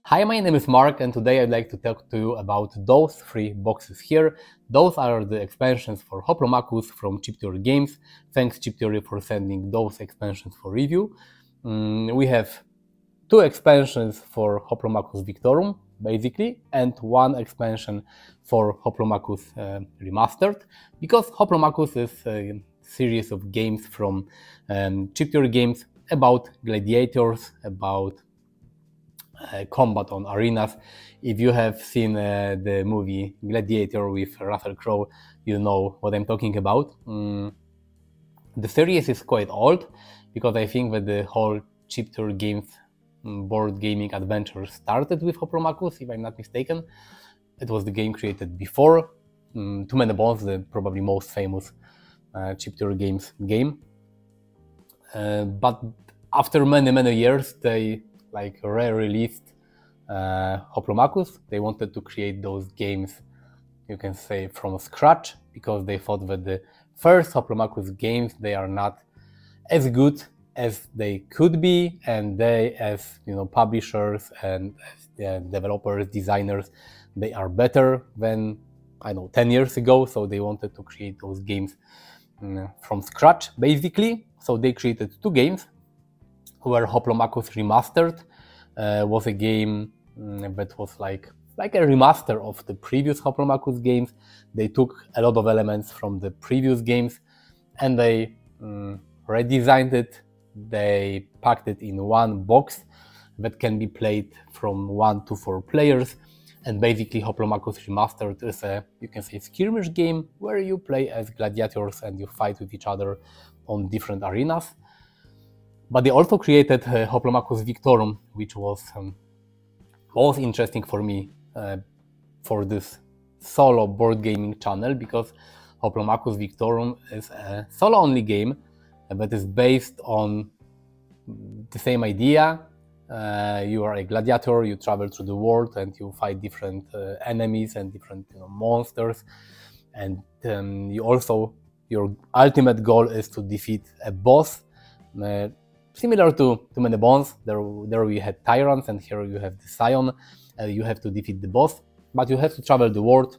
Hi, my name is Mark, and today I'd like to talk to you about those three boxes here. Those are the expansions for Hoplomachus from ChipTheory Games. Thanks ChipTheory for sending those expansions for review. We have two expansions for Hoplomachus Victorum, basically, and one expansion for Hoplomachus Remastered, because Hoplomachus is a series of games from ChipTheory Games about gladiators, about combat on arenas. If you have seen the movie Gladiator with Russell Crowe, you know what I'm talking about. The series is quite old, because I think that the whole ChipTheory Games board gaming adventure started with Hoplomachus, if I'm not mistaken. It was the game created before Too Many Bones, the probably most famous ChipTheory Games game. But after many years, they re-released Hoplomachus. They wanted to create those games, you can say, from scratch, because they thought that the first Hoplomachus games, they are not as good as they could be, and they, as publishers and as developers, designers, they are better than 10 years ago. So they wanted to create those games from scratch, basically. So they created two games, where Hoplomachus Remastered was a game that was like a remaster of the previous Hoplomachus games. They took a lot of elements from the previous games and they redesigned it. They packed it in one box that can be played from 1 to 4 players. And basically Hoplomachus Remastered is a, you can say, skirmish game where you play as gladiators and you fight with each other on different arenas. But they also created Hoplomachus Victorum, which was most interesting for me for this solo board gaming channel, because Hoplomachus Victorum is a solo-only game that is based on the same idea. You are a gladiator, you travel through the world and you fight different enemies and different monsters. And your ultimate goal is to defeat a boss. Similar to Too Many Bones, there we had tyrants, and here you have the Scion. You have to defeat the boss, but you have to travel the world.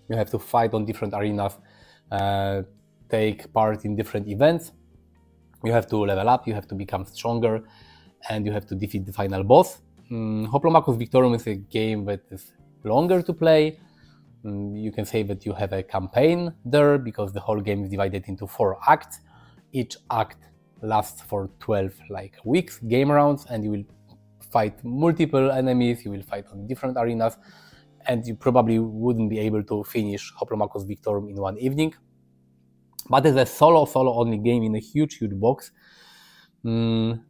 You have to fight on different arenas, take part in different events. You have to level up, you have to become stronger, and you have to defeat the final boss. Hoplomachus Victorum is a game that is longer to play. You can say that you have a campaign there, because the whole game is divided into 4 acts. Each act lasts for 12 weeks, game rounds, and you will fight multiple enemies, you will fight on different arenas, and you probably wouldn't be able to finish Hoplomachus Victorum in one evening. But it's a solo-only game in a huge box. And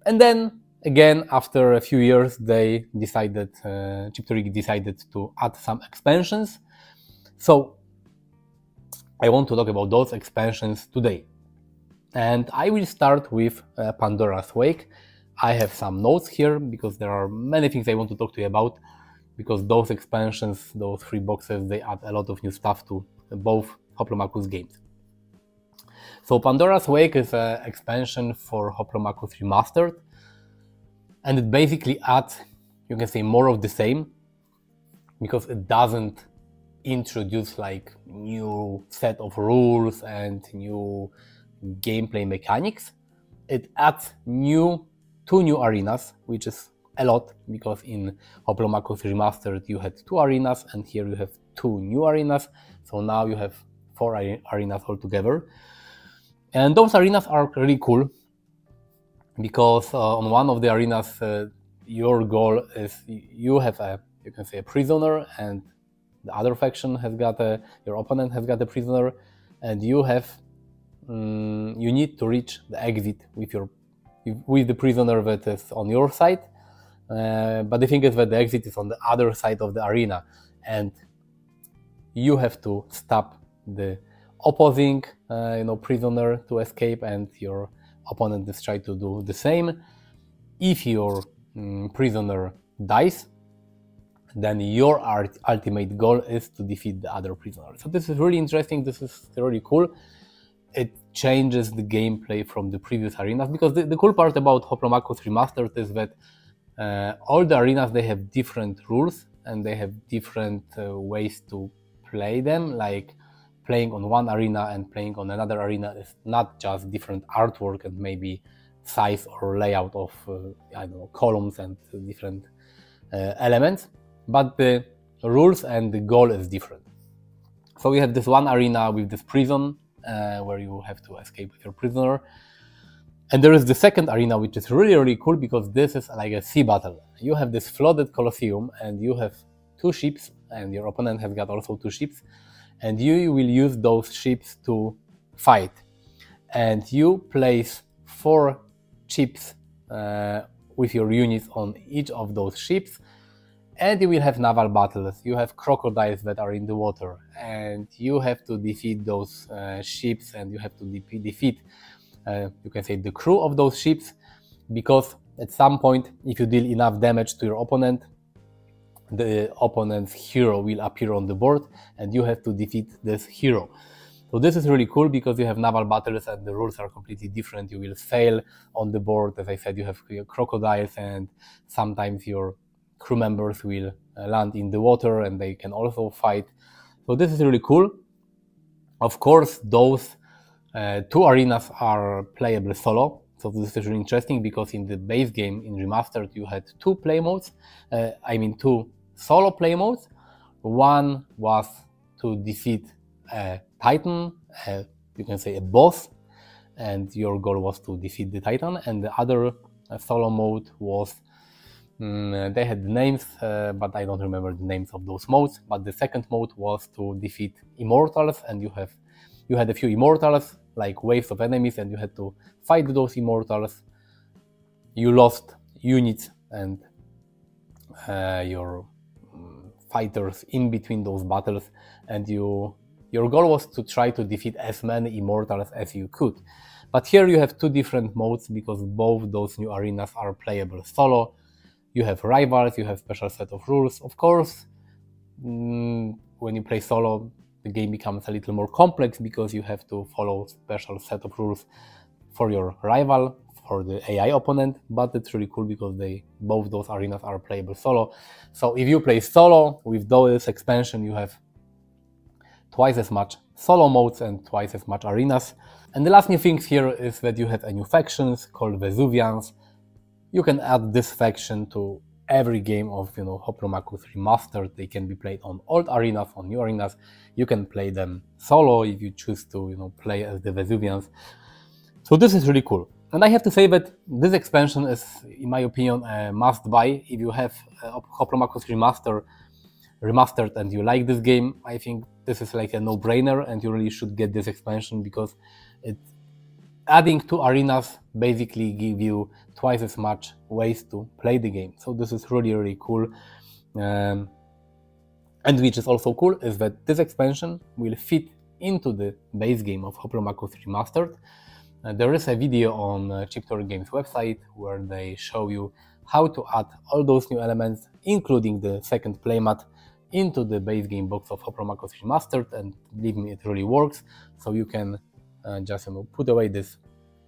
then, again, after a few years, they decided, ChipTheory decided to add some expansions. So I want to talk about those expansions today. And I will start with Pandora's Wake. I have some notes here, because there are many things I want to talk to you about, because those expansions, those 3 boxes, they add a lot of new stuff to both Hoplomachus games. So Pandora's Wake is an expansion for Hoplomachus Remastered, and it basically adds, you can say, more of the same, because it doesn't introduce new set of rules and new gameplay mechanics. It adds 2 new arenas, which is a lot, because in Hoplomachus Remastered you had 2 arenas, and here you have 2 new arenas. So now you have 4 arenas altogether. And those arenas are really cool, because on one of the arenas your goal is, you have you can say, a prisoner, and the other faction has got your opponent has got a prisoner, and you need to reach the exit with the prisoner that is on your side. But the thing is that the exit is on the other side of the arena, and you have to stop the opposing prisoner to escape, and your opponent is trying to do the same. If your prisoner dies, then your ultimate goal is to defeat the other prisoner. So this is really interesting, this is really cool. It changes the gameplay from the previous arenas, because the cool part about Hoplomachus Remastered is that All the arenas, they have different rules and they have different ways to play them. Like playing on one arena and playing on another arena is not just different artwork and maybe size or layout of I don't know, columns and different elements, but the rules and the goal is different. So we have this one arena with this prison where you have to escape with your prisoner. And there is the second arena, which is really cool because this is like a sea battle. You have this flooded Colosseum and you have two ships, and your opponent has got also two ships, and you will use those ships to fight. And you place 4 ships with your units on each of those ships, and you will have naval battles. You have crocodiles that are in the water, and you have to defeat those ships, and you have to defeat you can say the crew of those ships, because at some point, if you deal enough damage to your opponent, the opponent's hero will appear on the board and you have to defeat this hero. So this is really cool because you have naval battles and the rules are completely different. You will sail on the board. As I said, you have crocodiles, and sometimes your crew members will land in the water and they can also fight. So this is really cool. Of course, those 2 arenas are playable solo, so this is really interesting because in the base game, in Remastered, you had 2 play modes, 2 solo play modes. One was to defeat a Titan, you can say a boss, and your goal was to defeat the Titan, and the other solo mode was, they had names, but I don't remember the names of those modes, but the second mode was to defeat immortals, and you had a few immortals, like waves of enemies, and you had to fight those immortals. You lost units and your fighters in between those battles, and your goal was to try to defeat as many immortals as you could. But here you have 2 different modes because both those new arenas are playable solo. You have rivals, you have special set of rules. Of course, when you play solo, the game becomes a little more complex because you have to follow special set of rules for your rival, for the AI opponent, but it's really cool because both those arenas are playable solo. So if you play solo with this expansion, you have twice as much solo modes and twice as much arenas. And the last new thing here is that you have a new factions called Vesuvians. You can add this faction to every game of Hoplomachus Remastered. They can be played on old arenas, on new arenas. You can play them solo if you choose to play as the Vesuvians. So this is really cool. And I have to say that this expansion is, in my opinion, a must-buy. If you have Hoplomachus Remastered and you like this game, I think this is like a no-brainer, and you really should get this expansion because adding 2 arenas basically give you twice as much ways to play the game. So this is really cool. And which is also cool is that this expansion will fit into the base game of Hoplomachus Remastered. There is a video on Chiptor Games website where they show you how to add all those new elements, including the second playmat, into the base game box of Hoplomachus Remastered, and believe me, it really works. So you can just put away this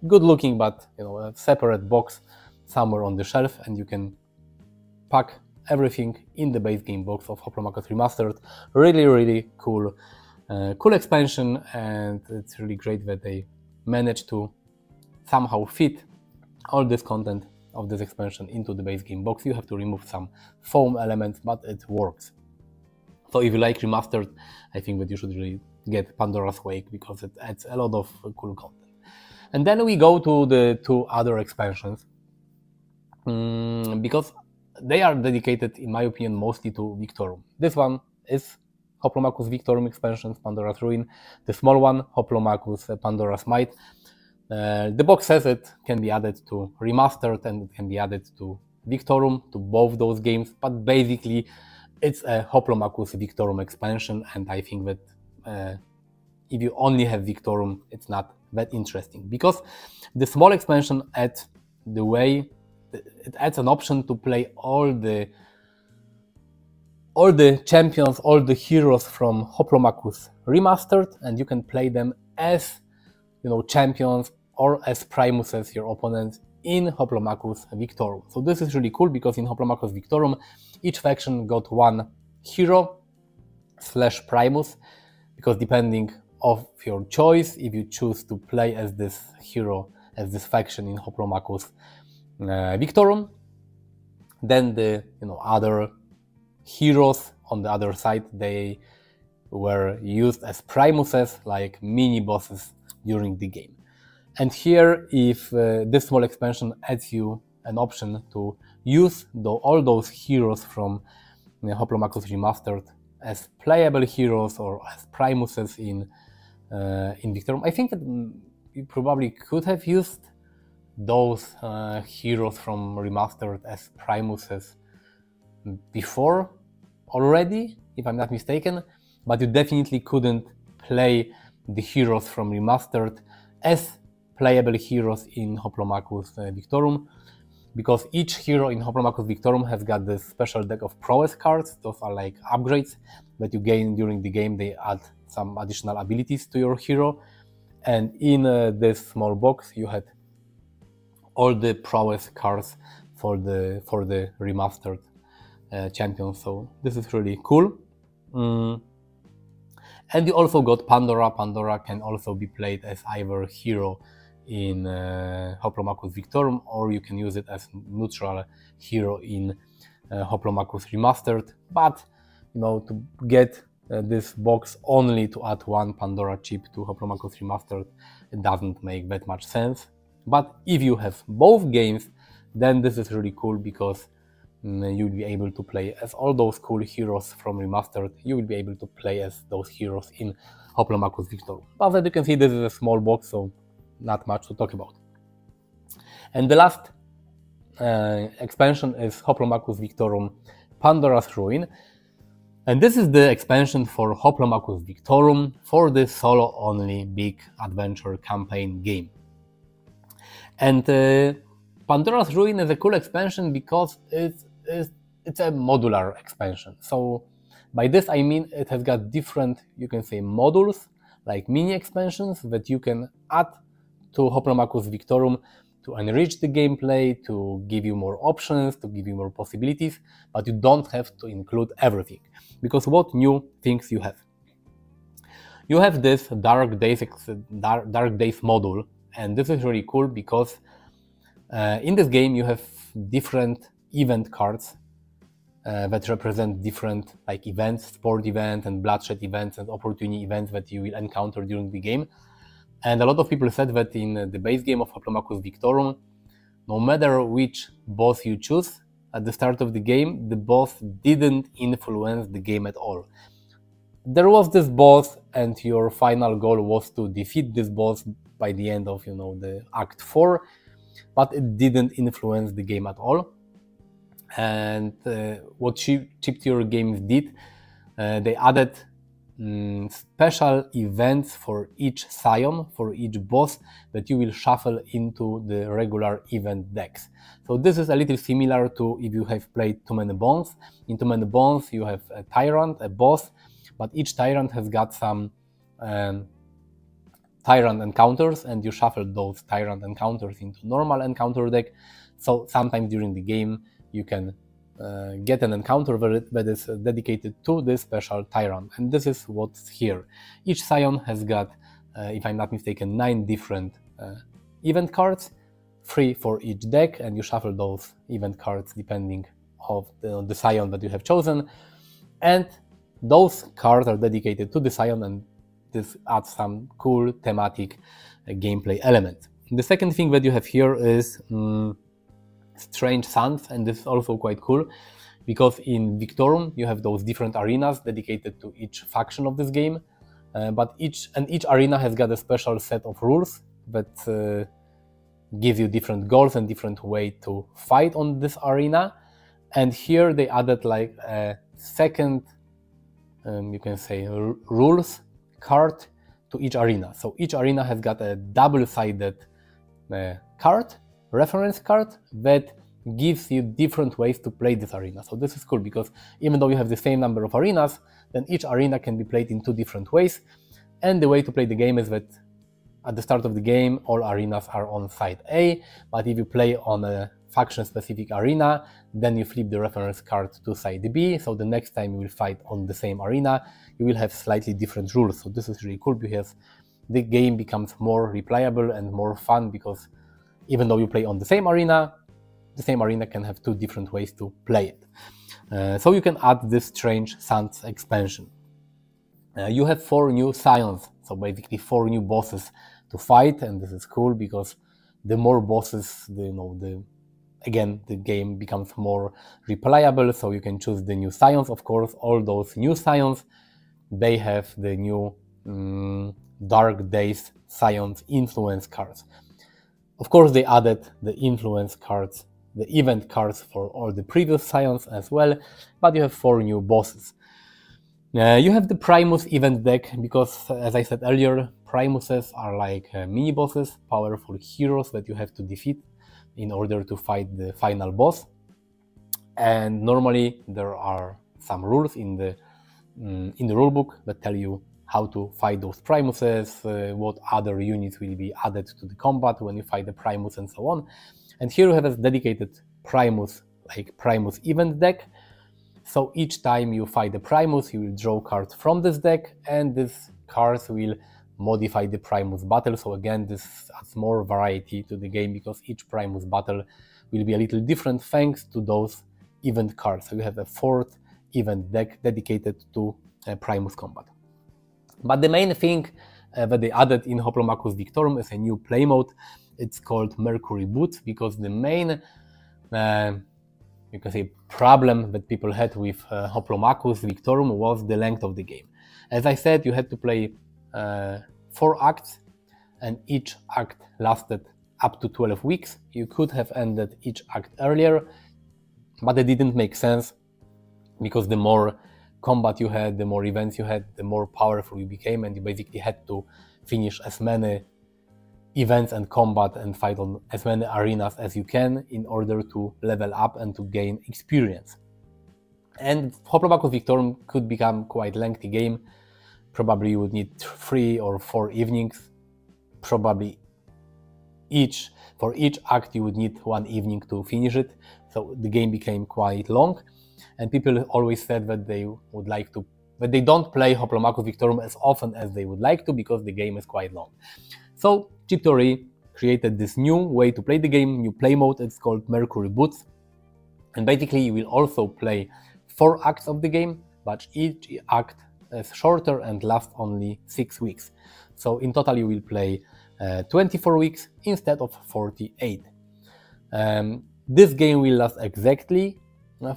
good looking but a separate box somewhere on the shelf, and you can pack everything in the base game box of Hoplomachus Remastered. Really cool expansion, and it's really great that they managed to somehow fit all this content of this expansion into the base game box. You have to remove some foam elements, but it works. So if you like Remastered, I think that you should really get Pandora's Wake because it adds a lot of cool content. And then we go to the 2 other expansions because they are dedicated, in my opinion, mostly to Victorum. This one is Hoplomachus Victorum expansions, Pandora's Ruin. The small one, Hoplomachus Pandora's Might. The box says it can be added to Remastered and it can be added to Victorum, to both those games, but basically it's a Hoplomachus Victorum expansion, and I think that if you only have Victorum, it's not that interesting, because the small expansion adds it adds an option to play all the champions, all the heroes from Hoplomachus Remastered, and you can play them as champions or as Primuses, your opponents, in Hoplomachus Victorum. So this is really cool because in Hoplomachus Victorum, each faction got one hero / Primus, because depending of your choice, if you choose to play as this hero, as this faction in Hoplomachus Victorum, then the other heroes on the other side, they were used as Primuses, like mini bosses during the game. And here, if this small expansion adds you an option to use all those heroes from Hoplomachus Remastered as playable heroes or as Primuses in Victorum, I think that you probably could have used those heroes from Remastered as Primuses before already, if I'm not mistaken, but you definitely couldn't play the heroes from Remastered as playable heroes in Hoplomachus Victorum, because each hero in Hoplomachus Victorum has got this special deck of prowess cards. Those are like upgrades that you gain during the game. They add some additional abilities to your hero, and in this small box you had all the prowess cards for the remastered champion. So this is really cool. And you also got Pandora. Pandora can also be played as either hero in Hoplomachus Victorum, or you can use it as neutral hero in Hoplomachus Remastered. But to get this box only to add one Pandora chip to Hoplomachus Remastered, it doesn't make that much sense. But if you have both games, then this is really cool, because you'll be able to play as all those cool heroes from Remastered. You will be able to play as those heroes in Hoplomachus Victorum. But as you can see, this is a small box, so not much to talk about. And the last expansion is Hoplomachus Victorum Pandora's Ruin. And this is the expansion for Hoplomachus Victorum for the solo-only big adventure campaign game. And Pandora's Ruin is a cool expansion because it's a modular expansion. So by this I mean it has got different, you can say, modules, like mini expansions that you can add to Hoplomachus Victorum to enrich the gameplay, to give you more options, to give you more possibilities, but you don't have to include everything. Because what new things you have? You have this Dark Days module, and this is really cool because in this game you have different event cards that represent different events, sport events and bloodshed events and opportunity events that you will encounter during the game. And a lot of people said that in the base game of Hoplomachus Victorum, no matter which boss you choose at the start of the game, the boss didn't influence the game at all. There was this boss, and your final goal was to defeat this boss by the end of the Act 4, but it didn't influence the game at all. And what chiptier games did, they added special events for each scion, for each boss, that you will shuffle into the regular event decks. So this is a little similar to if you have played Too Many Bones. In Too Many Bones you have a tyrant, a boss, but each tyrant has got some tyrant encounters, and you shuffle those tyrant encounters into normal encounter deck. So sometimes during the game you can get an encounter that is dedicated to this special tyrant, and this is what's here. Each scion has got, if I'm not mistaken, 9 different event cards, 3 for each deck, and you shuffle those event cards depending of the scion that you have chosen, and those cards are dedicated to the scion, and this adds some cool thematic gameplay elements. The second thing that you have here is Strange Sands, and this is also quite cool because in Victorum you have those different arenas dedicated to each faction of this game, but each arena has got a special set of rules that give you different goals and different way to fight on this arena. And here they added a second, you can say, rules card to each arena. So each arena has got a double-sided card, reference card, that gives you different ways to play this arena. So this is cool because even though you have the same number of arenas, then each arena can be played in 2 different ways. And the way to play the game is that at the start of the game, all arenas are on side A, but if you play on a faction-specific arena, then you flip the reference card to side B, so the next time you will fight on the same arena, you will have slightly different rules. So this is really cool because the game becomes more replayable and more fun, because even though you play on the same arena can have two different ways to play it. So you can add this Strange Sands expansion. You have 4 new scions, so basically 4 new bosses to fight, and this is cool because the more bosses, again, the game becomes more replayable, so you can choose the new scions. Of course, all those new scions, they have the new Dark Days Scions influence cards. Of course, they added the influence cards, the event cards for all the previous scions as well, but you have 4 new bosses. You have the Primus event deck because, as I said earlier, Primuses are like mini-bosses, powerful heroes that you have to defeat in order to fight the final boss. And normally there are some rules in the rulebook that tell you how to fight those Primuses, what other units will be added to the combat when you fight the Primus, and so on. And here you have a dedicated Primus, like Primus event deck. So each time you fight the Primus, you will draw cards from this deck, and these cards will modify the Primus battle. So again, this adds more variety to the game because each Primus battle will be a little different thanks to those event cards. So you have a 4th event deck dedicated to Primus combat. But the main thing that they added in Hoplomachus Victorum is a new play mode. It's called Mercury Boots, because the main you can say problem that people had with Hoplomachus Victorum was the length of the game. As I said, you had to play 4 acts, and each act lasted up to 12 weeks. You could have ended each act earlier, but it didn't make sense because the more combat you had, the more events you had, the more powerful you became, and you basically had to finish as many events and combat and fight on as many arenas as you can in order to level up and to gain experience. And Hoplomachus Victorum could become quite lengthy game. Probably you would need 3 or 4 evenings. Probably for each act you would need 1 evening to finish it. So the game became quite long, and people always said that they would like to, but they don't play Hoplomachus Victorum as often as they would like to because the game is quite long. So Chip2Ray created this new way to play the game, new play mode. It's called Mercury Boots, and basically you will also play 4 acts of the game, but each act is shorter and lasts only 6 weeks. So in total you will play 24 weeks instead of 48. This game will last exactly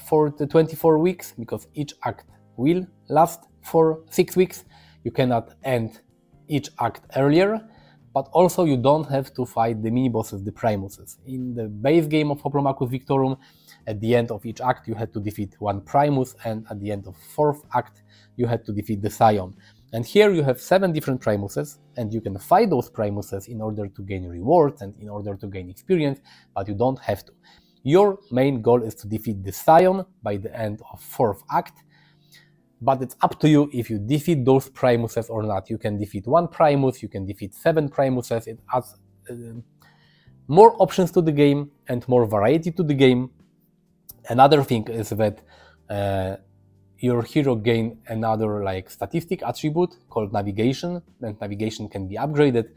for the 24 weeks because each act will last for 6 weeks. You cannot end each act earlier, but also you don't have to fight the mini-bosses, the Primuses. In the base game of Hoplomachus Victorum, at the end of each act you had to defeat 1 Primus, and at the end of 4th act you had to defeat the Scion. And here you have 7 different Primuses, and you can fight those Primuses in order to gain rewards and in order to gain experience, but you don't have to. Your main goal is to defeat the Scion by the end of 4th act, but it's up to you if you defeat those Primuses or not. You can defeat 1 Primus, you can defeat 7 Primuses. It adds more options to the game and more variety to the game. Another thing is that your hero gain another statistic attribute called navigation, and navigation can be upgraded.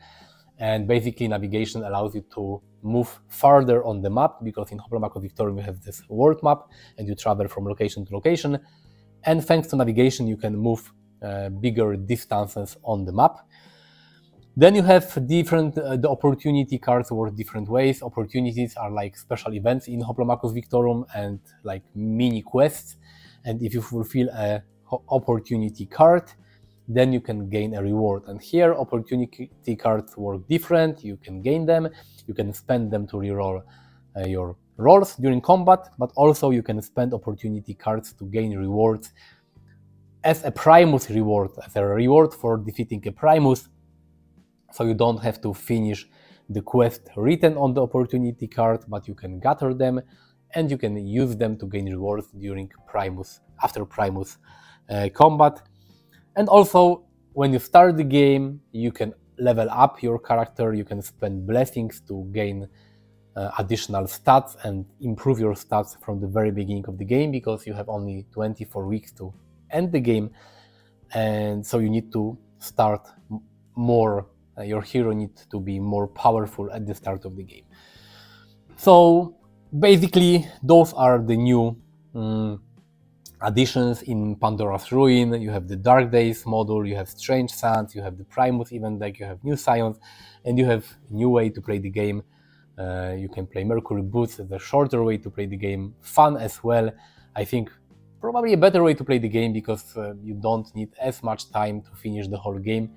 And basically navigation allows you to move farther on the map, because in Hoplomachus Victorum you have this world map and you travel from location to location, and thanks to navigation you can move bigger distances on the map. Then you have different, the opportunity cards work different ways. Opportunities are like special events in Hoplomachus Victorum and like mini quests, and if you fulfill a opportunity card, then you can gain a reward. And here opportunity cards work different. You can gain them, you can spend them to reroll your rolls during combat, but also you can spend opportunity cards to gain rewards as a Primus reward, as a reward for defeating a Primus. So you don't have to finish the quest written on the opportunity card, but you can gather them and you can use them to gain rewards during Primus, after Primus combat. And also, when you start the game, you can level up your character, you can spend blessings to gain additional stats and improve your stats from the very beginning of the game, because you have only 24 weeks to end the game, and so you need to start more, your hero needs to be more powerful at the start of the game. So basically those are the new additions in Pandora's Ruin. You have the Dark Days module, you have Strange Sands, you have the Primus event deck, you have new Scions, and you have a new way to play the game. You can play Mercury Boots as a shorter way to play the game, fun as well. I think probably a better way to play the game, because you don't need as much time to finish the whole game,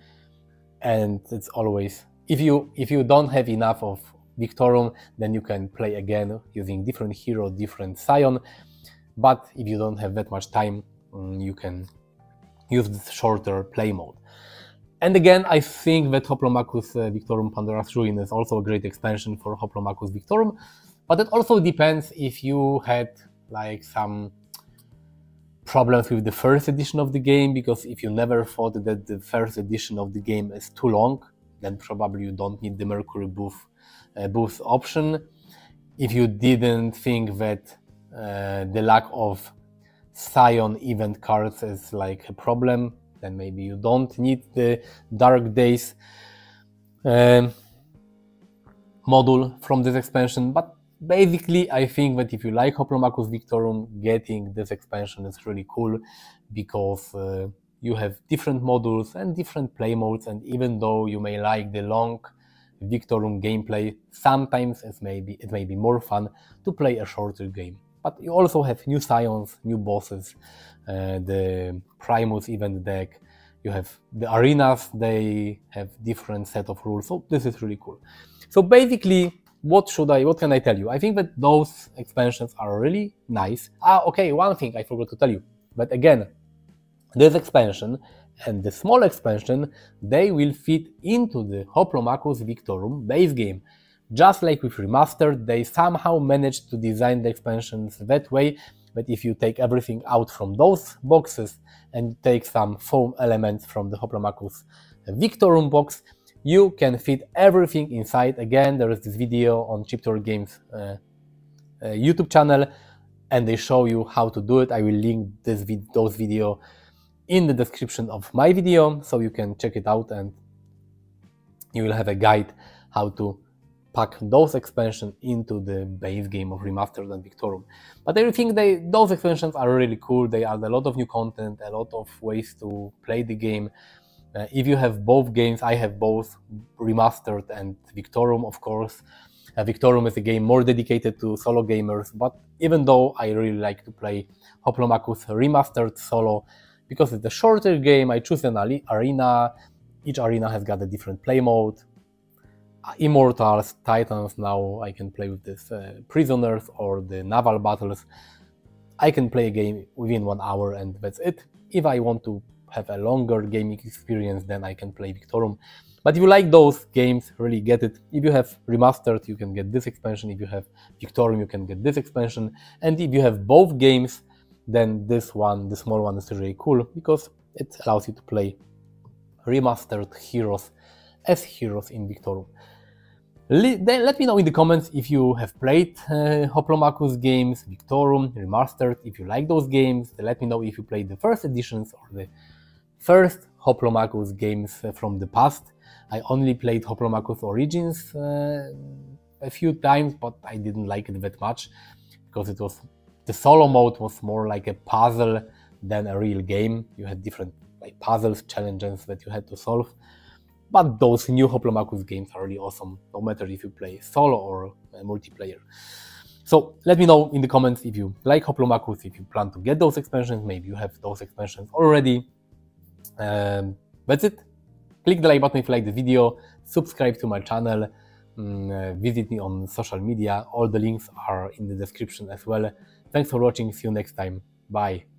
and it's always, if you don't have enough of Victorum, then you can play again using different hero, different Scion. But if you don't have that much time, you can use this shorter play mode. And again, I think that Hoplomachus Victorum Pandora's Ruin is also a great expansion for Hoplomachus Victorum, but it also depends if you had like some problems with the first edition of the game, because if you never thought that the first edition of the game is too long, then probably you don't need the Mercury booth option. If you didn't think that the lack of Scion event cards is like a problem, then maybe you don't need the Dark Days module from this expansion. But basically, I think that if you like Hoplomachus Victorum, getting this expansion is really cool, because you have different modules and different play modes, and even though you may like the long Victorum gameplay, sometimes it may be more fun to play a shorter game. But you also have new Scions, new bosses, the Primus event deck, you have the arenas, they have different set of rules, so this is really cool. So basically, what can I tell you? I think that those expansions are really nice. Okay, one thing I forgot to tell you, but again, this expansion and the small expansion, they will fit into the Hoplomachus Victorum base game. Just like with Remastered, they somehow managed to design the expansions that way, that if you take everything out from those boxes and take some foam elements from the Hoplomachus Victorum box, you can fit everything inside. Again, there is this video on Chiptor Games YouTube channel, and they show you how to do it. I will link those video in the description of my video, so you can check it out and you will have a guide how to pack those expansions into the base game of Remastered and Victorum. But I think those expansions are really cool. They add a lot of new content, a lot of ways to play the game. If you have both games, I have both Remastered and Victorum, of course. Victorum is a game more dedicated to solo gamers, but even though I really like to play Hoplomachus Remastered solo, because it's a shorter game, I choose an arena. Each arena has got a different play mode. Immortals, Titans, now I can play with this prisoners or the naval battles. I can play a game within 1 hour and that's it. If I want to have a longer gaming experience, then I can play Victorum. But if you like those games, really get it. If you have Remastered, you can get this expansion. If you have Victorum, you can get this expansion. And if you have both games, then this one, the small one, is really cool, because it allows you to play Remastered heroes as heroes in Victorum. Then let me know in the comments if you have played Hoplomachus games, Victorum, Remastered, if you like those games. Let me know if you played the first editions or the first Hoplomachus games from the past. I only played Hoplomachus Origins a few times, but I didn't like it that much, because the solo mode was more like a puzzle than a real game. You had different puzzles, challenges that you had to solve. But those new Hoplomachus games are really awesome, no matter if you play solo or multiplayer. So let me know in the comments if you like Hoplomachus, if you plan to get those expansions, maybe you have those expansions already. That's it. Click the like button if you like the video, subscribe to my channel, visit me on social media. All the links are in the description as well. Thanks for watching, see you next time, bye.